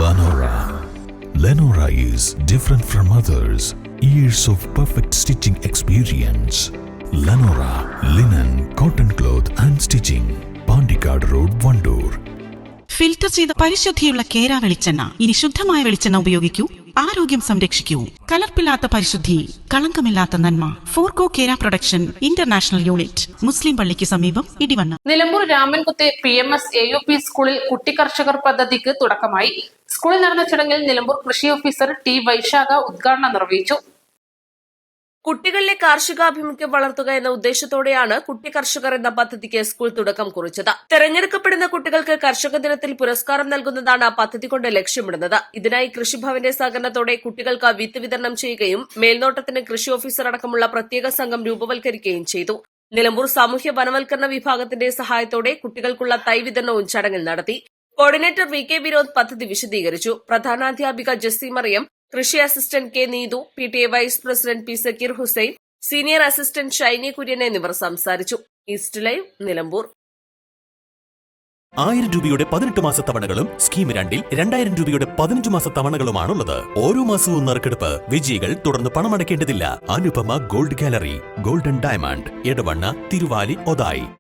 Lenora. Lenora is different from others. Years of perfect stitching experience. Lenora linen, cotton cloth and stitching. Pandikad Road, Vandoor. Filter ചെയ്ത പരിശുദ്ധിയുള്ള കേര വെളിച്ചെണ്ണ. ഇനി ശുദ്ധമായ വെളിച്ചെണ്ണ ഉപയോഗിക്കൂ, ആരോഗ്യം സംരക്ഷിക്കൂ. കലർപ്പില്ലാത്ത പരിശുദ്ധി, കളങ്കമില്ലാത്ത നന്മ. ഫോർകോ കേര പ്രൊഡക്ഷൻ ഇന്റർനാഷണൽ യൂണിറ്റ്, മുസ്ലിം പള്ളിക്ക് സമീപം, ഇടിവണ്ണ. നിലമ്പൂർ രാമൻകുത്തെ PMS AUP സ്കൂളിൽ കുട്ടി കർഷകർ പദ്ധതിക്ക് തുടക്കമായി. സ്കൂളിൽ നടന്ന ചടങ്ങിൽ നിലമ്പൂർ കൃഷി ഓഫീസർ T വൈശാഖ ഉദ്ഘാടനം നിർവഹിച്ചു. കുട്ടികളിലെ കാർഷികാഭിമുഖ്യം വളർത്തുക എന്ന ഉദ്ദേശത്തോടെയാണ് കുട്ടി കർഷകർ എന്ന പദ്ധതിക്ക് സ്കൂൾ തുടക്കം കുറിച്ചത്. തെരഞ്ഞെടുക്കപ്പെടുന്ന കുട്ടികൾക്ക് കർഷക ദിനത്തിൽ പുരസ്കാരം നൽകുന്നതാണ് പദ്ധതി കൊണ്ട് ലക്ഷ്യമിടുന്നത്. ഇതിനായി കൃഷിഭവന്റെ സഹകരണത്തോടെ കുട്ടികൾക്ക് വിത്ത് വിതരണം ചെയ്യുകയും മേൽനോട്ടത്തിന് കൃഷി ഓഫീസർ അടക്കമുള്ള പ്രത്യേക സംഘം രൂപവൽക്കരിക്കുകയും ചെയ്തു. നിലമ്പൂർ സാമൂഹ്യ വനവൽക്കരണ വിഭാഗത്തിന്റെ സഹായത്തോടെ കുട്ടികൾക്കുള്ള തൈ വിതരണവും ചടങ്ങിൽ നടത്തി. കോർഡിനേറ്റർ VK വിനോദ് പദ്ധതി വിശദീകരിച്ചു. പ്രധാനാധ്യാപിക ജെസ്സി മറിയം, കൃഷി assistant K Neethu, PTA vice president P Sakeer Hussain, senior assistant Shiny Kurian എന്നിവർ സംസാരിച്ചു. East live, Nilambur. 1000 രൂപയുടെ 18 മാസ തവണകളും സ്കീം 2-ൽ 2000 രൂപയുടെ 15 മാസ തവണകളുമാണുള്ളത്. ഓരോ മാസവും നറുക്കെടുപ്പ്. വിജയികൾ തുടർന്ന് പണമടയ്ക്കേണ്ടതില്ല. Anupama gold gallery, golden diamond, Edavanna, Thiruvali, Othayi.